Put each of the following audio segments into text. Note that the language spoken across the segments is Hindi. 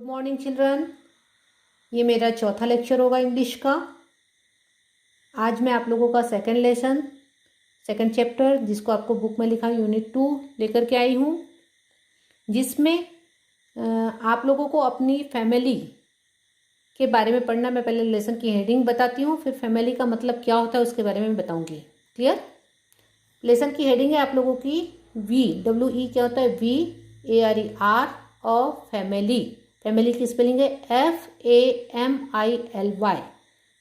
Morning children. ये मेरा चौथा लेक्चर होगा इंग्लिश का। आज मैं आप लोगों का सेकंड चैप्टर जिसको आपको बुक में लिखा यूनिट 2 लेकर के आई हूँ, जिसमें आप लोगों को अपनी फैमिली के बारे में पढ़ना। मैं पहले लेसन की हेडिंग बताती हूँ, फिर फैमिली का मतलब क्या होता है उसके बारे में बताऊँगी। क्लियर? लेसन की हेडिंग है आप लोगों की WE क्या होता है, VARE और फैमिली। फैमिली की स्पेलिंग है FAMILY।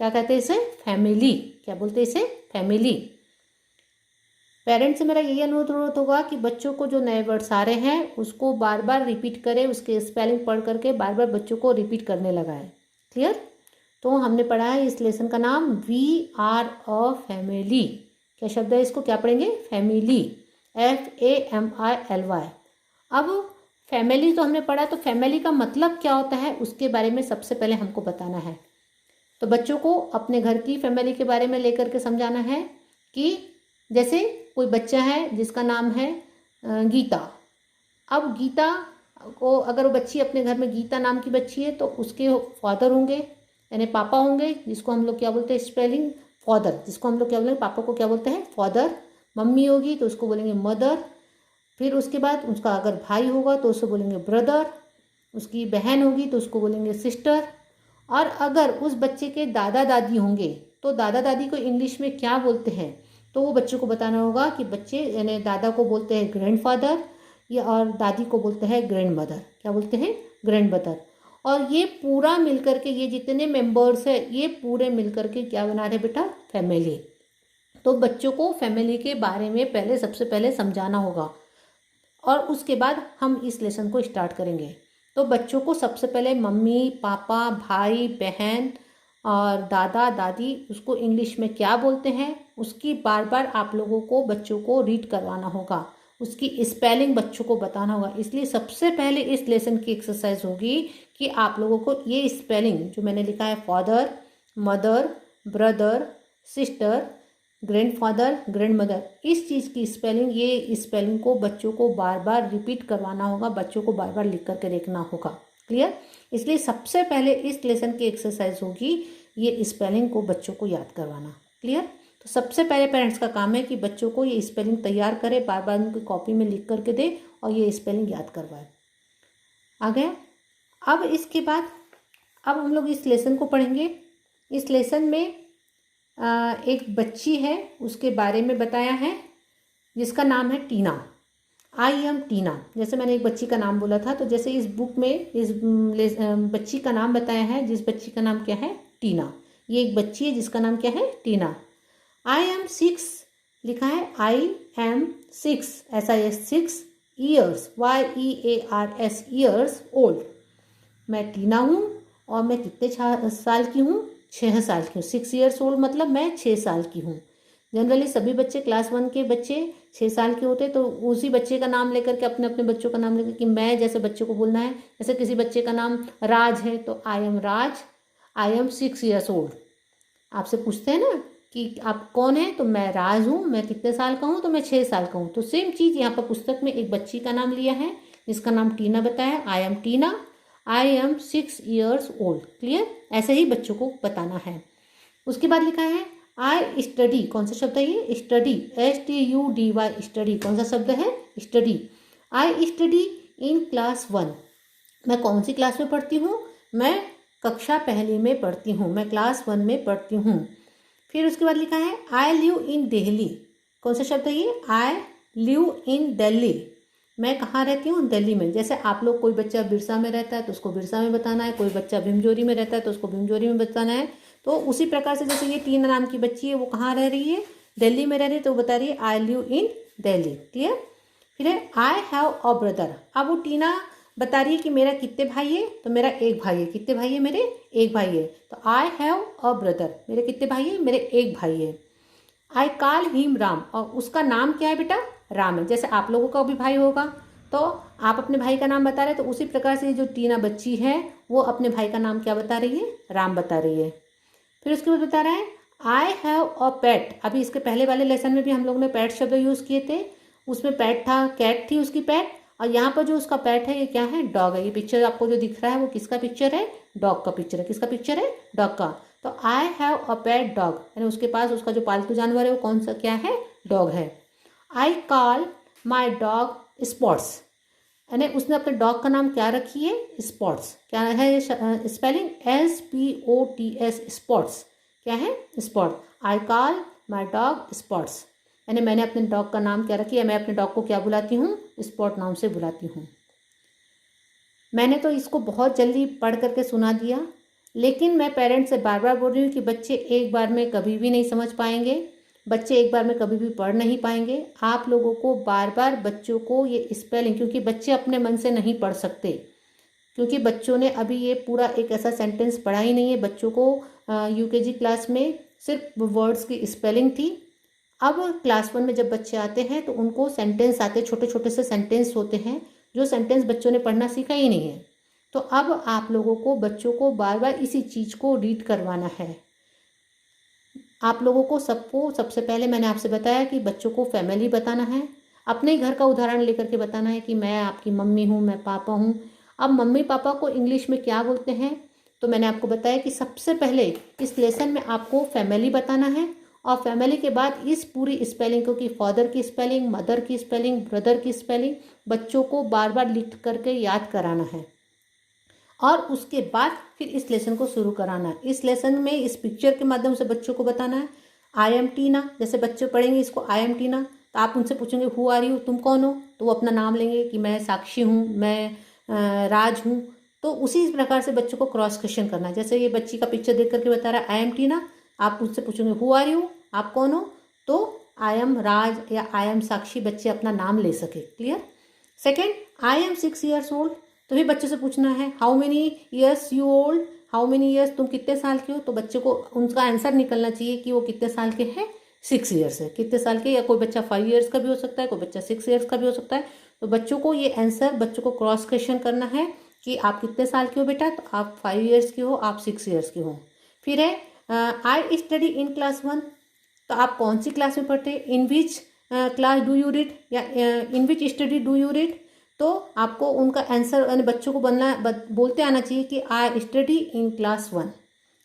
क्या कहते हैं इसे? फैमिली। क्या बोलते हैं इसे? फैमिली। पेरेंट्स से मेरा यही अनुरोध होगा कि बच्चों को जो नए वर्ड्स आ रहे हैं उसको बार बार रिपीट करें, उसके स्पेलिंग पढ़ करके बार बार बच्चों को रिपीट करने लगाएं। क्लियर? तो हमने पढ़ा है इस लेसन का नाम VAR फैमिली। क्या शब्द है इसको? क्या पढ़ेंगे? फैमिली। FAMILY। अब फैमिली तो हमने पढ़ा, तो फैमिली का मतलब क्या होता है उसके बारे में सबसे पहले हमको बताना है। तो बच्चों को अपने घर की फैमिली के बारे में लेकर के समझाना है कि जैसे कोई बच्चा है जिसका नाम है गीता। अब गीता को, अगर वो बच्ची अपने घर में गीता नाम की बच्ची है, तो उसके फादर होंगे यानी पापा होंगे, जिसको हम लोग क्या बोलते हैं स्पेलिंग फादर, जिसको हम लोग क्या बोलेंगे, पापा को क्या बोलते हैं? फादर। मम्मी होगी तो उसको बोलेंगे मदर। फिर उसके बाद उसका अगर भाई होगा तो उसको बोलेंगे ब्रदर। उसकी बहन होगी तो उसको बोलेंगे सिस्टर। और अगर उस बच्चे के दादा दादी होंगे तो दादा दादी को इंग्लिश में क्या बोलते हैं, तो वो बच्चों को बताना होगा कि बच्चे यानी दादा को बोलते हैं ग्रैंडफादर या और दादी को बोलते हैं ग्रैंड मदर। क्या बोलते हैं? Grand mother. और ये पूरा मिलकर के, ये जितने मेंबर्स है ये पूरे मिलकर के क्या बना रहे बेटा? फैमिली। तो बच्चों को फैमिली के बारे में पहले सबसे पहले समझाना होगा और उसके बाद हम इस लेसन को स्टार्ट करेंगे। तो बच्चों को सबसे पहले मम्मी पापा भाई बहन और दादा दादी उसको इंग्लिश में क्या बोलते हैं उसकी बार बार आप लोगों को बच्चों को रीड करवाना होगा, उसकी स्पेलिंग बच्चों को बताना होगा। इसलिए सबसे पहले इस लेसन की एक्सरसाइज होगी कि आप लोगों को ये स्पेलिंग जो मैंने लिखा है father, mother, brother, sister, grandfather, grandmother, इस चीज़ की स्पेलिंग, ये स्पेलिंग को बच्चों को बार बार रिपीट करवाना होगा, बच्चों को बार बार लिख करके देखना होगा। क्लियर? इसलिए सबसे पहले इस लेसन की एक्सरसाइज होगी ये स्पेलिंग को बच्चों को याद करवाना। क्लियर? तो सबसे पहले पेरेंट्स का काम है कि बच्चों को ये स्पेलिंग तैयार करे, बार बार उनकी कॉपी में लिख करके दे और ये स्पेलिंग याद करवाए। आ गया? अब इसके बाद अब हम लोग इस लेसन को पढ़ेंगे। इस लेसन में एक बच्ची है उसके बारे में बताया है जिसका नाम है टीना। आई एम टीना। जैसे मैंने एक बच्ची का नाम बोला था, तो जैसे इस बुक में इस बच्ची का नाम बताया है, जिस बच्ची का नाम क्या है? टीना। ये एक बच्ची है जिसका नाम क्या है? टीना। आई एम 6 लिखा है, आई एम 6 ऐसा है, 6 ईयर्स, YEARS ईयर्स ओल्ड। मैं टीना हूँ और मैं कितने साल की हूँ? 6 साल की हूँ। 6 ईयर्स ओल्ड मतलब मैं 6 साल की हूँ। जनरली सभी बच्चे क्लास 1 के बच्चे 6 साल के होते, तो उसी बच्चे का नाम लेकर के अपने अपने बच्चों का नाम लेकर कि मैं, जैसे बच्चे को बोलना है, जैसे किसी बच्चे का नाम राज है तो I am Raj, I am 6 years old. आपसे पूछते हैं ना कि आप कौन है, तो मैं राज हूँ। मैं कितने साल का हूँ? तो मैं 6 साल का हूँ। तो सेम चीज़ यहाँ पर पुस्तक में एक बच्ची का नाम लिया है जिसका नाम टीना बताया। I am Tina, I am 6 years old. Clear? ऐसे ही बच्चों को बताना है। उसके बाद लिखा है आई स्टडी। कौन सा शब्द है ये? Study, STUDY, study. कौन सा शब्द है? Study. I study in class 1। मैं कौन सी क्लास में पढ़ती हूँ? मैं कक्षा पहली में पढ़ती हूँ, मैं क्लास 1 में पढ़ती हूँ। फिर उसके बाद लिखा है आई लिव इन दिल्ली। कौन सा शब्द है ये? I live in Delhi. मैं कहाँ रहती हूँ? दिल्ली में। जैसे आप लोग, कोई बच्चा बिरसा में रहता है तो उसको बिरसा में बताना है, कोई बच्चा भीमजोरी में रहता है तो उसको भीमजोरी में बताना है। तो उसी प्रकार से जैसे ये टीना नाम की बच्ची है, वो कहाँ रह रही है? दिल्ली में रह रही है, तो वो बता रही है I live in Delhi. Clear? फिर है आई हैव अ ब्रदर। अब वो टीना बता रही है कि मेरा कितने भाई है, तो मेरा एक भाई है। कितने भाई है मेरे? एक भाई है। तो आई हैव अ ब्रदर, मेरे कितने भाई है? मेरे एक भाई है। आई कॉल हिम राम, और उसका नाम क्या है बेटा? राम है। जैसे आप लोगों का भी भाई होगा तो आप अपने भाई का नाम बता रहे हैं, तो उसी प्रकार से जो टीना बच्ची है वो अपने भाई का नाम क्या बता रही है? राम बता रही है। फिर उसके बाद बता रहा है आई हैव अ पेट। अभी इसके पहले वाले लेसन में भी हम लोग ने पेट शब्द यूज़ किए थे, उसमें पेट था, कैट थी उसकी पेट। और यहाँ पर जो उसका पेट है ये क्या है, डॉग है। ये पिक्चर आपको जो दिख रहा है वो किसका पिक्चर है, डॉग का पिक्चर है। किसका पिक्चर है, डॉग का। तो I have a pet dog, यानी उसके पास उसका जो पालतू जानवर है वो कौन सा क्या है, डॉग है। I call my dog spots, यानी उसने अपने डॉग का नाम क्या रखी है, स्पॉट्स। क्या है स्पेलिंग, SPOTS, स्पॉट्स। क्या है, spot. I call my dog spots, यानी मैंने अपने डॉग का नाम क्या रखी है, मैं अपने डॉग को क्या बुलाती हूँ, स्पॉट नाम से बुलाती हूँ। मैंने तो इसको बहुत जल्दी पढ़ करके सुना दिया, लेकिन मैं पेरेंट्स से बार बार बोल रही हूँ कि बच्चे एक बार में कभी भी नहीं समझ पाएंगे, बच्चे एक बार में कभी भी पढ़ नहीं पाएंगे। आप लोगों को बार बार बच्चों को ये स्पेलिंग, क्योंकि बच्चे अपने मन से नहीं पढ़ सकते, क्योंकि बच्चों ने अभी ये पूरा एक ऐसा सेंटेंस पढ़ा ही नहीं है। बच्चों को UKG क्लास में सिर्फ वर्ड्स की स्पेलिंग थी। अब क्लास 1 में जब बच्चे आते हैं तो उनको सेंटेंस आते, छोटे छोटे से सेंटेंस होते हैं, जो सेंटेंस बच्चों ने पढ़ना सीखा ही नहीं है। तो अब आप लोगों को बच्चों को बार बार इसी चीज़ को रीड करवाना है। आप लोगों को सबको सबसे पहले मैंने आपसे बताया कि बच्चों को फैमिली बताना है, अपने ही घर का उदाहरण लेकर के बताना है कि मैं आपकी मम्मी हूँ, मैं पापा हूँ। अब मम्मी पापा को इंग्लिश में क्या बोलते हैं, तो मैंने आपको बताया कि सबसे पहले इस लेसन में आपको फैमिली बताना है, और फैमिली के बाद इस पूरी स्पेलिंग को, कि फादर की स्पेलिंग, मदर की स्पेलिंग, ब्रदर की स्पेलिंग बच्चों को बार बार लिख करके याद कराना है, और उसके बाद फिर इस लेसन को शुरू कराना है। इस लेसन में इस पिक्चर के माध्यम से बच्चों को बताना है। आई एम टीना, जैसे बच्चे पढ़ेंगे इसको आई एम टीना, तो आप उनसे पूछेंगे हु आर यू, तुम कौन हो, तो वो अपना नाम लेंगे कि मैं साक्षी हूँ, मैं राज हूँ। तो उसी प्रकार से बच्चों को क्रॉस क्वेश्चन करना है। जैसे ये बच्ची का पिक्चर देख करके बता रहा है आई एम टीना, आप उससे पूछेंगे हु आर यू, आप कौन हो, तो आई एम राज या आई एम साक्षी, बच्चे अपना नाम ले सके। Clear. Second, I am 6 years old, तो भी बच्चे से पूछना है how many years you old, how many years, तुम कितने साल के हो, तो बच्चे को उनका आंसर निकलना चाहिए कि वो कितने साल के हैं, 6 years है। कितने साल के, या कोई बच्चा 5 years का भी हो सकता है, कोई बच्चा 6 years का भी हो सकता है। तो बच्चों को ये आंसर, बच्चों को क्रॉस क्वेश्चन करना है कि आप कितने साल के हो बेटा, तो आप 5 years के हो, आप 6 years के हो। फिर है आई स्टडी इन क्लास 1, तो आप कौन सी क्लास में पढ़ते हैं, in which class do you read, या in which study do you read. तो आपको उनका आंसर, यानी बच्चों को बोलते आना चाहिए कि आई स्टडी इन क्लास 1,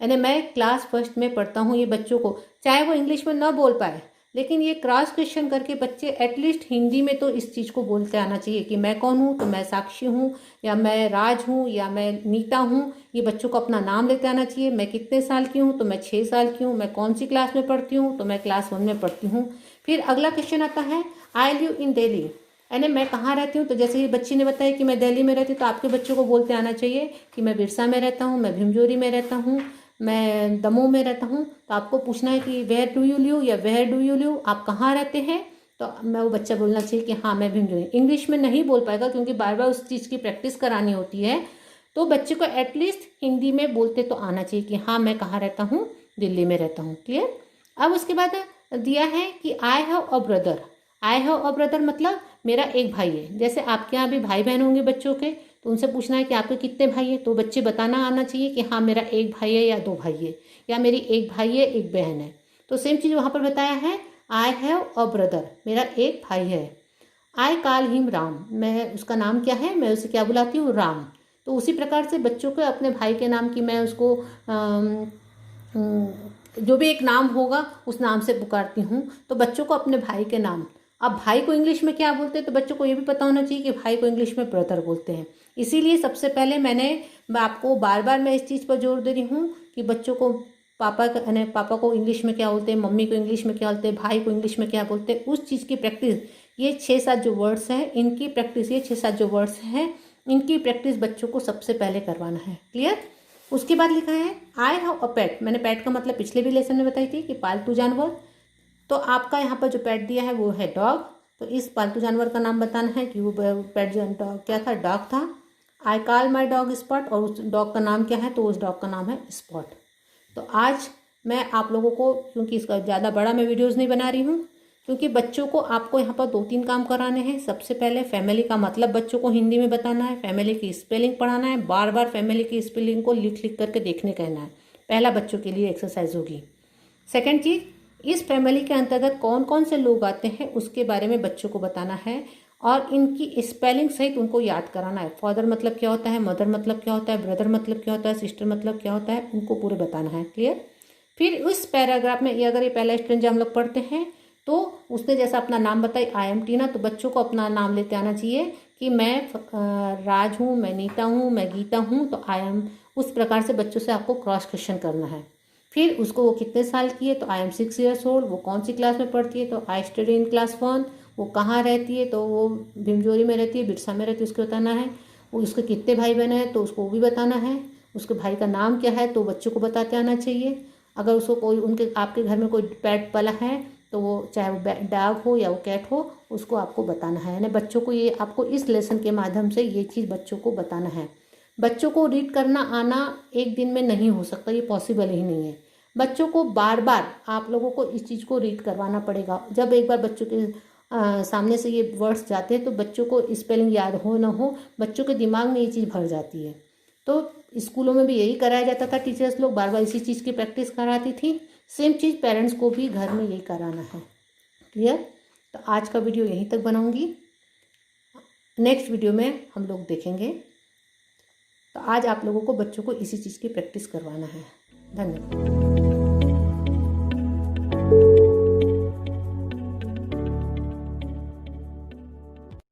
यानी मैं क्लास 1 में पढ़ता हूँ। ये बच्चों को, चाहे वो इंग्लिश में ना बोल पाए, लेकिन ये क्रॉस क्वेश्चन करके बच्चे एटलीस्ट हिंदी में तो इस चीज़ को बोलते आना चाहिए कि मैं कौन हूँ, तो मैं साक्षी हूँ, या मैं राज हूँ, या मैं नीता हूँ। ये बच्चों को अपना नाम लेते आना चाहिए। मैं कितने साल की हूँ, तो मैं 6 साल की हूँ। मैं कौन सी क्लास में पढ़ती हूँ, तो मैं क्लास 1 में पढ़ती हूँ। फिर अगला क्वेश्चन आता है आई लिव इन दिल्ली, यानी मैं कहाँ रहती हूँ। तो जैसे ये बच्ची ने बताया कि मैं दिल्ली में रहती हूँ, तो आपके बच्चों को बोलते आना चाहिए कि मैं बिरसा में रहता हूँ, मैं भीमजोरी में रहता हूँ, मैं दमोह में रहता हूँ। तो आपको पूछना है कि वेयर डू यू लिव, या वेयर डू यू लिव, आप कहाँ रहते हैं। तो मैं वो बच्चा बोलना चाहिए कि हाँ मैं भीमजोरी। इंग्लिश में नहीं बोल पाएगा क्योंकि बार बार उस चीज़ की प्रैक्टिस करानी होती है। तो बच्चे को एटलीस्ट हिंदी में बोलते तो आना चाहिए कि हाँ मैं कहाँ रहता हूँ, दिल्ली में रहता हूँ। क्लियर। अब उसके बाद दिया है कि I have a brother. I have a brother मतलब मेरा एक भाई है। जैसे आपके यहाँ भी भाई बहन होंगे बच्चों के, तो उनसे पूछना है कि आपके कितने भाई है, तो बच्चे बताना आना चाहिए कि हाँ मेरा एक भाई है या 2 भाई है, या मेरी एक भाई है एक बहन है। तो सेम चीज़ वहाँ पर बताया है, आई हैव अ ब्रदर, मेरा एक भाई है। आई कॉल हिम राम, मैं उसका नाम क्या है, मैं उसे क्या बुलाती हूँ, राम। तो उसी प्रकार से बच्चों को अपने भाई के नाम की मैं उसको जो भी एक नाम होगा उस नाम से पुकारती हूँ। तो बच्चों को अपने भाई के नाम, अब भाई को इंग्लिश में क्या बोलते हैं, तो बच्चों को ये भी पता होना चाहिए कि भाई को इंग्लिश में ब्रदर बोलते हैं। इसीलिए सबसे पहले मैंने आपको बार बार मैं इस चीज़ पर जोर दे रही हूँ कि बच्चों को पापा को इंग्लिश में क्या बोलते हैं, मम्मी को इंग्लिश में क्या बोलते हैं, भाई को इंग्लिश में क्या बोलते हैं, उस चीज़ की प्रैक्टिस, ये 6-7 जो वर्ड्स हैं इनकी प्रैक्टिस, ये 6-7 जो वर्ड्स हैं इनकी प्रैक्टिस बच्चों को सबसे पहले करवाना है। क्लियर। उसके बाद लिखा है आई हैव अ पेट। मैंने पेट का मतलब पिछले भी लेसन में बताई थी कि पालतू जानवर। तो आपका यहाँ पर जो पेट दिया है वो है डॉग। तो इस पालतू जानवर का नाम बताना है कि वो पेट डॉग क्या था, डॉग था। I call my dog spot, और उस डॉग का नाम क्या है, तो उस डॉग का नाम है स्पॉट। तो आज मैं आप लोगों को, क्योंकि इसका ज़्यादा बड़ा मैं वीडियोज़ नहीं बना रही हूँ, क्योंकि बच्चों को आपको यहाँ पर 2-3 काम कराने हैं। सबसे पहले फैमिली का मतलब बच्चों को हिंदी में बताना है, फैमिली की स्पेलिंग पढ़ाना है, बार बार फैमिली की स्पेलिंग को लिख लिख करके देखने कहना है। पहला बच्चों के लिए एक्सरसाइज होगी। सेकेंड चीज़, इस फैमिली के अंतर्गत कौन कौन से लोग आते हैं उसके बारे में बच्चों को बताना है, और इनकी स्पेलिंग सहित उनको याद कराना है। फादर मतलब क्या होता है, मदर मतलब क्या होता है, ब्रदर मतलब क्या होता है, सिस्टर मतलब क्या होता है, उनको पूरे बताना है। क्लियर। फिर उस पैराग्राफ में ये अगर ये पहला स्ट्रेंज हम लोग पढ़ते हैं तो उसने जैसा अपना नाम बताई आई एम टीना, तो बच्चों को अपना नाम लेते आना चाहिए कि मैं राज हूँ, मैं नीता हूँ, मैं गीता हूँ, तो आई एम, उस प्रकार से बच्चों से आपको क्रॉस क्वेश्चन करना है। फिर उसको वो कितने साल की है, तो आई एम 6 years old, वो कौन सी क्लास में पढ़ती है, तो आई स्टडी इन क्लास 1, वो कहाँ रहती है, तो वो भीमजोरी में रहती है, बिरसा में रहती है, उसको बताना है। वो उसके कितने भाई बहन हैं, तो उसको वो भी बताना है। उसके भाई का नाम क्या है, तो बच्चों को बताते आना चाहिए। अगर उसको कोई उनके आपके घर में कोई पेट पला है तो वो चाहे वो डॉग हो या वो कैट हो, उसको आपको बताना है। यानी बच्चों को ये आपको इस लेसन के माध्यम से ये चीज़ बच्चों को बताना है। बच्चों को रीड करना आना एक दिन में नहीं हो सकता, ये पॉसिबल ही नहीं है। बच्चों को बार बार आप लोगों को इस चीज़ को रीड करवाना पड़ेगा। जब एक बार बच्चों के सामने से ये वर्ड्स जाते हैं तो बच्चों को स्पेलिंग याद हो ना हो, बच्चों के दिमाग में ये चीज़ भर जाती है। तो स्कूलों में भी यही कराया जाता था, टीचर्स लोग बार बार इसी चीज़ की प्रैक्टिस कराती थी। सेम चीज़ पेरेंट्स को भी घर में यही कराना है। क्लियर। तो आज का वीडियो यहीं तक बनाऊंगी, नेक्स्ट वीडियो में हम लोग देखेंगे। तो आज आप लोगों को बच्चों को इसी चीज़ की प्रैक्टिस करवाना है। धन्यवाद।